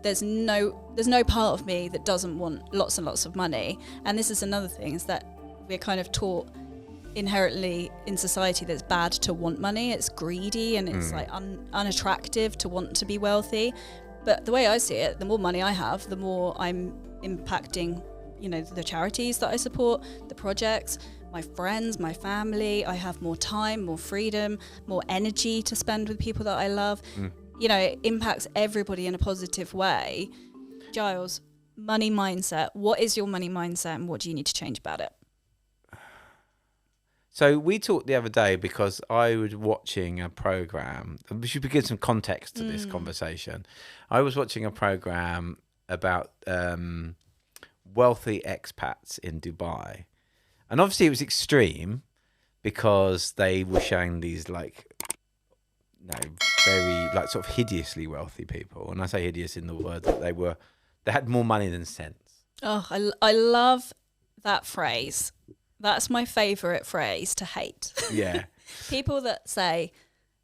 there's no part of me that doesn't want lots and lots of money. And this is another thing, is that we're kind of taught inherently in society that it's bad to want money. It's greedy and it's like unattractive to want to be wealthy. But the way I see it, the more money I have, the more I'm impacting, you know, the charities that I support, the projects, my friends, my family. I have more time, more freedom, more energy to spend with people that I love. You know, it impacts everybody in a positive way. Giles, money mindset. What is your money mindset and what do you need to change about it? So we talked the other day because I was watching a program. We should give some context to this conversation. I was watching a program about wealthy expats in Dubai. And obviously it was extreme because they were showing these like, very like sort of hideously wealthy people. And I say hideous in the word that they had more money than sense. Oh, I love that phrase. That's my favourite phrase to hate. Yeah. People that say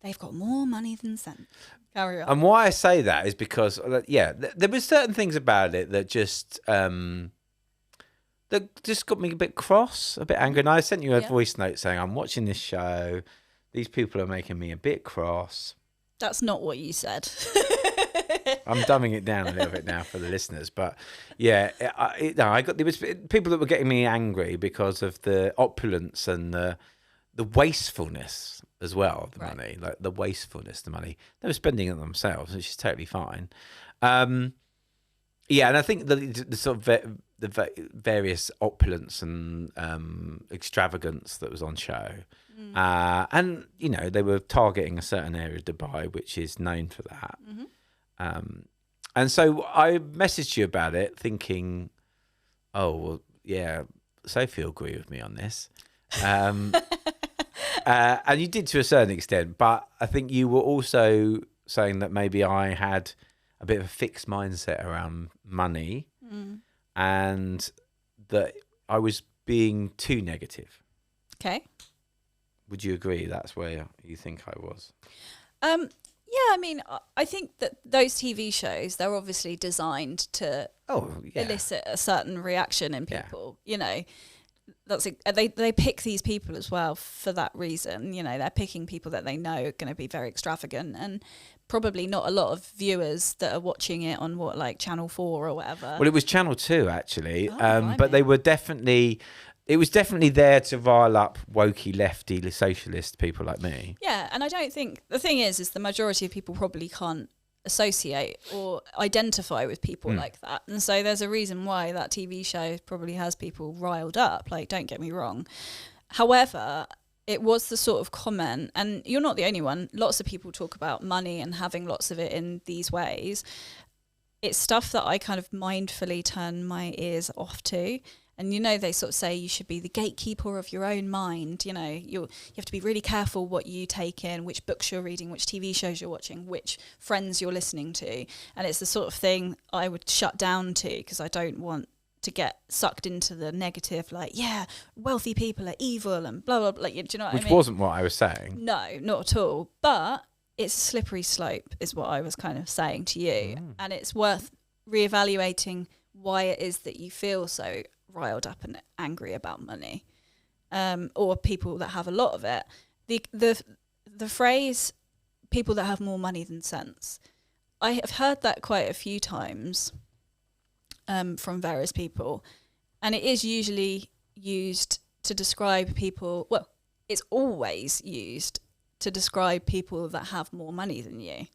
they've got more money than sense. Carry on. And why I say that is because, there were certain things about it that just got me a bit cross, a bit angry. And I sent you a voice note saying, I'm watching this show. These people are making me a bit cross. That's not what you said. I'm dumbing it down a little bit now for the listeners, but there was people that were getting me angry because of the opulence and the wastefulness as well of the money, like the wastefulness of the money. They were spending it themselves, which is totally fine. And I think the sort of the various opulence and extravagance that was on show. And, you know, they were targeting a certain area of Dubai, which is known for that. And so I messaged you about it thinking, oh, well, yeah, Sophie will agree with me on this. And you did to a certain extent, but I think you were also saying that maybe I had a bit of a fixed mindset around money and that I was being too negative. Okay. Would you agree that's where you think I was? Yeah, I mean, I think that those TV shows, they're obviously designed to elicit a certain reaction in people. You know, they pick these people as well for that reason. You know, they're picking people that they know are going to be very extravagant, and probably not a lot of viewers that are watching it on Channel 4 or whatever. Well, it was Channel 2 actually, but they were definitely. It was definitely there to rile up wokey, lefty, socialist people like me. Yeah, and I don't think... The thing is the majority of people probably can't associate or identify with people like that. And so there's a reason why that TV show probably has people riled up, don't get me wrong. However, it was the sort of comment, and you're not the only one, lots of people talk about money and having lots of it in these ways. It's stuff that I kind of mindfully turn my ears off to. And, you know, they sort of say you should be the gatekeeper of your own mind. You know, you have to be really careful what you take in, which books you're reading, which TV shows you're watching, which friends you're listening to. And it's the sort of thing I would shut down to because I don't want to get sucked into the negative, wealthy people are evil and blah, blah, blah. Do you know what I mean? Which wasn't what I was saying. No, not at all. But it's a slippery slope is what I was kind of saying to you. And it's worth reevaluating why it is that you feel so riled up and angry about money, or people that have a lot of it. The phrase "people that have more money than sense," I have heard that quite a few times from various people, and it is usually used to describe people. Well, it's always used to describe people that have more money than you.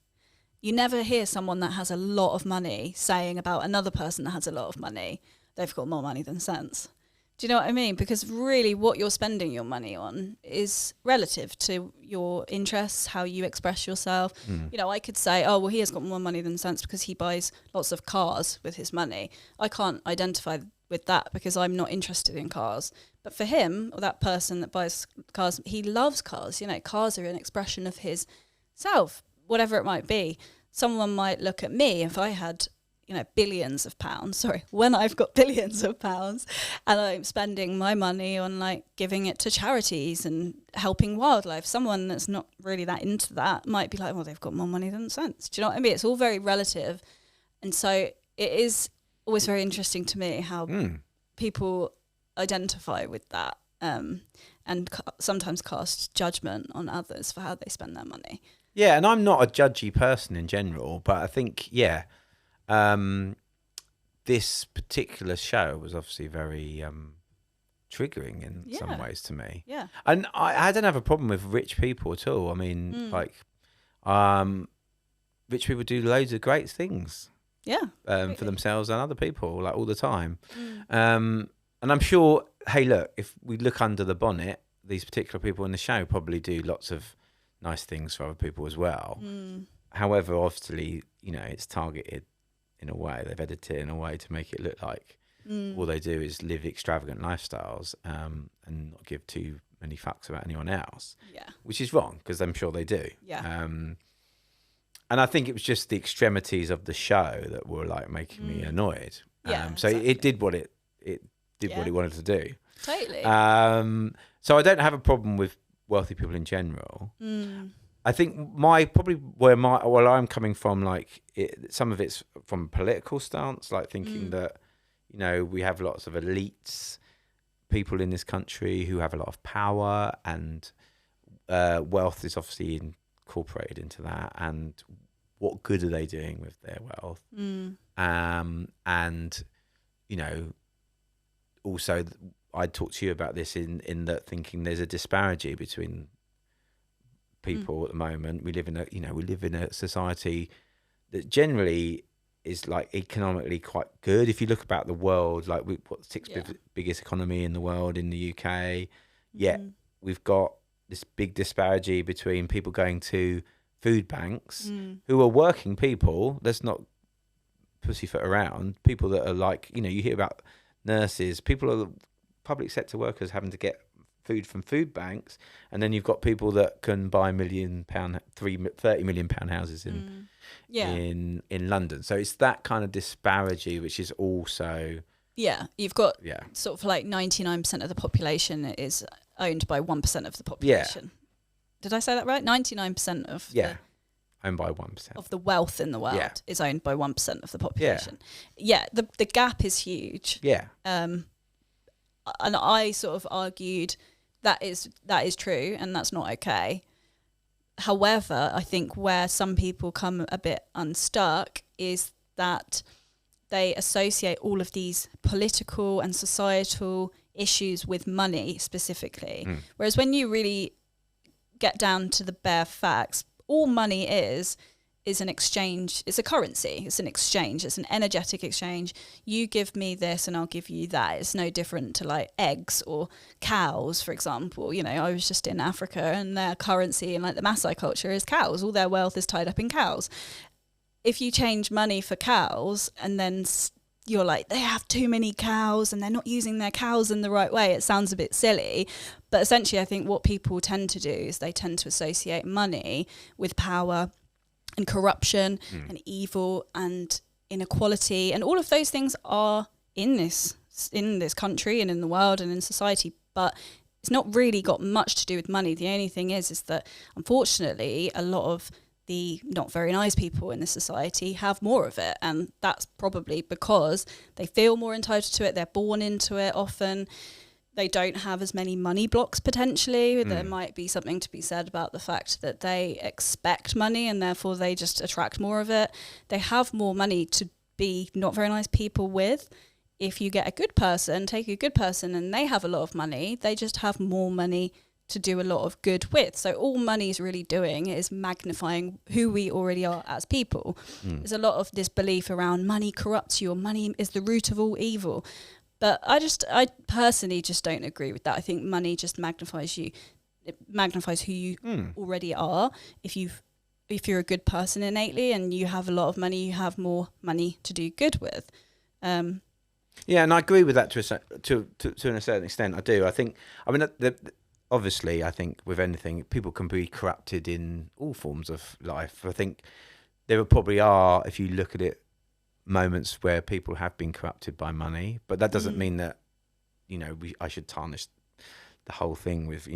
You never hear someone that has a lot of money saying about another person that has a lot of money, they've got more money than sense. Do you know what I mean? Because really what you're spending your money on is relative to your interests, how you express yourself. You know, I could say, oh, well, he has got more money than sense because he buys lots of cars with his money. I can't identify with that because I'm not interested in cars. But for him, or that person that buys cars, he loves cars. You know, cars are an expression of his self, whatever it might be. Someone might look at me if I had, you know, billions of pounds, when I've got billions of pounds and I'm spending my money on giving it to charities and helping wildlife, someone that's not really that into that might be like, well, they've got more money than sense. Do you know what I mean? It's all very relative. And so it is always very interesting to me how people identify with that, and sometimes cast judgment on others for how they spend their money. Yeah, and I'm not a judgy person in general, but I think, this particular show was obviously very triggering in some ways to me. Yeah. And I don't have a problem with rich people at all. I mean, rich people do loads of great things. Yeah. For themselves and other people, like all the time. And I'm sure, hey, look, if we look under the bonnet, these particular people in the show probably do lots of nice things for other people as well. However, obviously, it's targeted in a way. They've edited it in a way to make it look like all they do is live extravagant lifestyles and not give too many fucks about anyone else. Yeah. Which is wrong, because I'm sure they do. Yeah. And I think it was just the extremities of the show that were like making me annoyed. Yeah, so exactly. it did what it did what it wanted to do. Totally. So I don't have a problem with wealthy people in general. I think where I'm coming from, like some of it's from a political stance, like thinking that we have lots of elites, people in this country who have a lot of power, and wealth is obviously incorporated into that, and what good are they doing with their wealth? And also I'd talk to you about this in that thinking there's a disparity between people at the moment. We live in a society that generally is like economically quite good. If you look about the world, like we've got the sixth biggest economy in the world in the UK, yet we've got this big disparity between people going to food banks who are working people. Let's not pussyfoot around. People that are like, you hear about nurses, people are public sector workers having to get food from food banks, and then you've got people that can buy £1 million, £30 million houses in London. So it's that kind of disparity, which is also you've got sort of like 99% of the population is owned by 1% of the population. Did I say that right? 99% of owned by 1% of the wealth in the world is owned by 1% of the population. The gap is huge. And I sort of argued that is true, and that's not okay. However, I think where some people come a bit unstuck is that they associate all of these political and societal issues with money specifically. Whereas when you really get down to the bare facts, all money is an exchange. It's a currency. It's an exchange. It's an energetic exchange. You give me this and I'll give you that. It's no different to like eggs or cows, for example. I was just in Africa, and their currency and like the Maasai culture is cows. All their wealth is tied up in cows. If you change money for cows and then you're like, they have too many cows and they're not using their cows in the right way, it sounds a bit silly. But essentially, I think what people tend to do is they tend to associate money with power and corruption and evil and inequality, and all of those things are in this country and in the world and in society, but it's not really got much to do with money. The only thing is that unfortunately a lot of the not very nice people in this society have more of it, and that's probably because they feel more entitled to it. They're born into it often. They don't have as many money blocks potentially. There might be something to be said about the fact that they expect money and therefore they just attract more of it. They have more money to be not very nice people with. If you get a good person, take a good person, and they have a lot of money, they just have more money to do a lot of good with. So all money is really doing is magnifying who we already are as people. There's a lot of this belief around money corrupts you, or money is the root of all evil. But I personally just don't agree with that. I think money just magnifies you. It magnifies who you already are. If you're a good person innately and you have a lot of money, you have more money to do good with. And I agree with that to a certain extent. I do. Obviously, I think with anything, people can be corrupted in all forms of life. I think there probably are, if you look at it, moments where people have been corrupted by money, but that doesn't mean that I should tarnish the whole thing with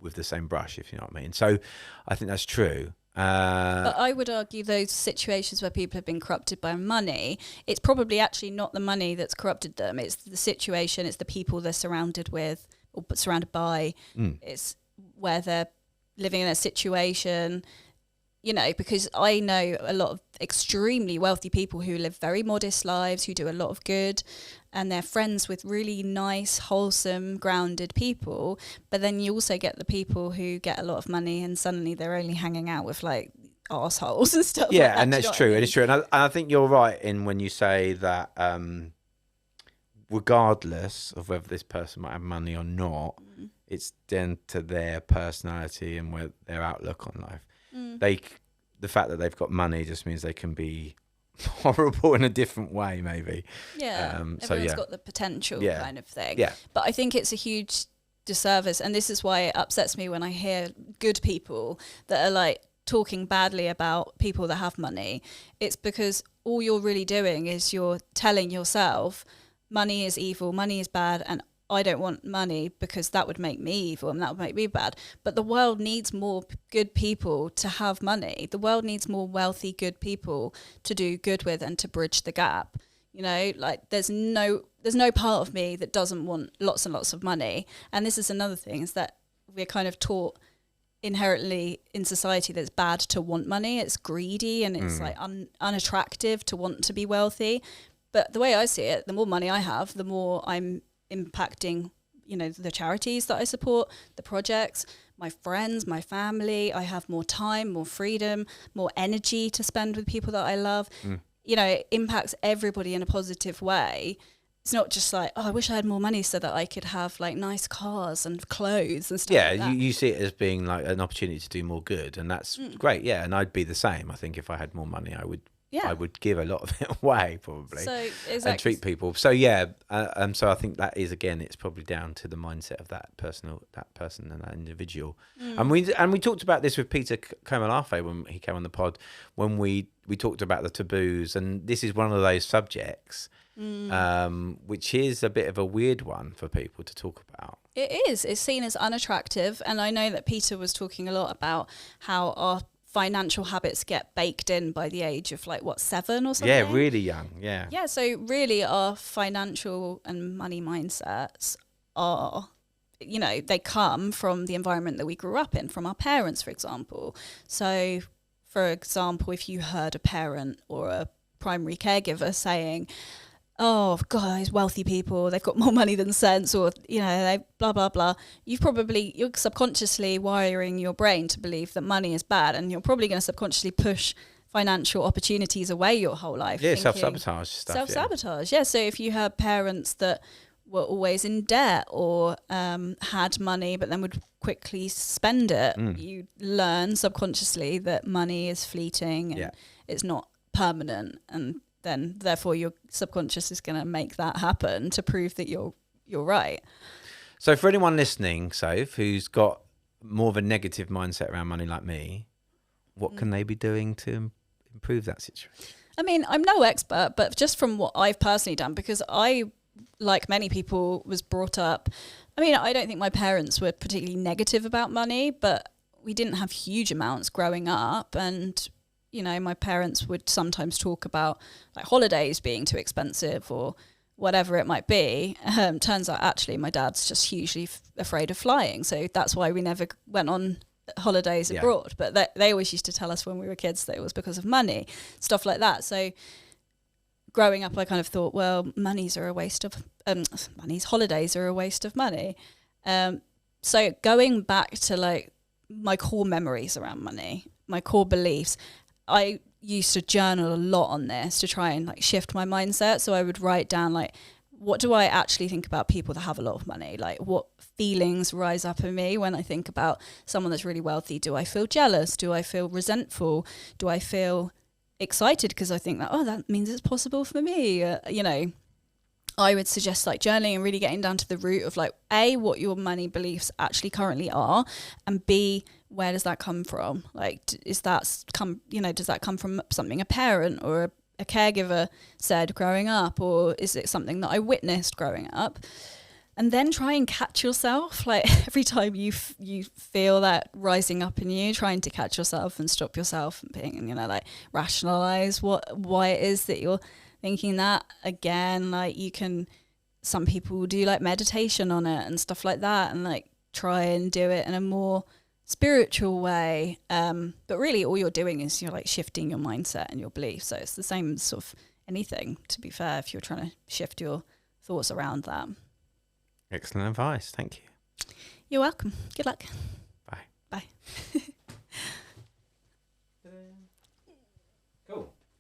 with the same brush, if you know what I mean. So I think that's true. But I would argue those situations where people have been corrupted by money, it's probably actually not the money that's corrupted them. It's the situation, it's the people they're surrounded with or surrounded by. It's where they're living in a situation, you know, because I know a lot of extremely wealthy people who live very modest lives, who do a lot of good, and they're friends with really nice, wholesome, grounded people. But then you also get the people who get a lot of money and suddenly they're only hanging out with like arseholes and stuff. Yeah, like that. and that's true. And it's true. And I think you're right in when you say that regardless of whether this person might have money or not, it's down to their personality and where their outlook on life. The fact that they've got money just means they can be horrible in a different way, maybe. Yeah, everyone's got the potential kind of thing. Yeah. But I think it's a huge disservice, and this is why it upsets me when I hear good people that are like talking badly about people that have money. It's because all you're really doing is you're telling yourself money is evil, money is bad, and I don't want money because that would make me evil and that would make me bad. But the world needs more good people to have money. The world needs more wealthy, good people to do good with and to bridge the gap. You know, like there's no part of me that doesn't want lots and lots of money. And this is another thing, is that we're kind of taught inherently in society that it's bad to want money. It's greedy and it's like unattractive to want to be wealthy. But the way I see it, the more money I have, the more I'm impacting, you know, the charities that I support, the projects, my friends, my family. I have more time, more freedom, more energy to spend with people that I love. You know, it impacts everybody in a positive way. It's not just like, oh, I wish I had more money so that I could have like nice cars and clothes and stuff like that. You see it as being like an opportunity to do more good, and that's great. Yeah, and I'd be the same. I think if I had more money, I would give a lot of it away probably, so, exactly. and treat people. So yeah, so I think that is, again, it's probably down to the mindset of that person and that individual. And we talked about this with Peter Komalafe when he came on the pod, when we talked about the taboos, and this is one of those subjects which is a bit of a weird one for people to talk about. It is. It's seen as unattractive, and I know that Peter was talking a lot about how our financial habits get baked in by the age of 7 or something. Yeah, really young. Yeah, so really our financial and money mindsets are, you know, they come from the environment that we grew up in, from our parents, for example. So for example, if you heard a parent or a primary caregiver saying, oh, guys, wealthy people, they've got more money than sense, or, you know, they blah, blah, blah. You're subconsciously wiring your brain to believe that money is bad, and you're probably going to subconsciously push financial opportunities away your whole life. Yeah, self-sabotage stuff. Self-sabotage, yeah. So if you have parents that were always in debt or had money but then would quickly spend it, you learn subconsciously that money is fleeting and it's not permanent, and then therefore your subconscious is going to make that happen to prove that you're right. So for anyone listening, Soph, who's got more of a negative mindset around money like me, what can they be doing to improve that situation? I mean, I'm no expert, but just from what I've personally done, because I, like many people, was brought up, I mean, I don't think my parents were particularly negative about money, but we didn't have huge amounts growing up, and you know, my parents would sometimes talk about like holidays being too expensive or whatever it might be. Turns out actually my dad's just hugely afraid of flying. So that's why we never went on holidays abroad. But they always used to tell us when we were kids that it was because of money, stuff like that. So growing up, I kind of thought, well, holidays are a waste of money. So going back to like my core memories around money, my core beliefs, I used to journal a lot on this to try and like shift my mindset. So I would write down like, what do I actually think about people that have a lot of money? Like what feelings rise up in me when I think about someone that's really wealthy? Do I feel jealous? Do I feel resentful? Do I feel excited because I think that, oh, that means it's possible for me? You know, I would suggest like journaling and really getting down to the root of like, A, what your money beliefs actually currently are, and B, where does that come from? Like, does that come from something a parent or a caregiver said growing up, or is it something that I witnessed growing up? And then try and catch yourself. Like every time you feel that rising up in you, trying to catch yourself and stop yourself and being, you know, like rationalize why it is that you're thinking that. Again, like some people do like meditation on it and stuff like that, and like try and do it in a more spiritual way. But really all you're doing is you're like shifting your mindset and your beliefs. So it's the same as sort of anything, to be fair, if you're trying to shift your thoughts around that. Excellent advice. Thank you. You're welcome. Good luck. Bye. Bye.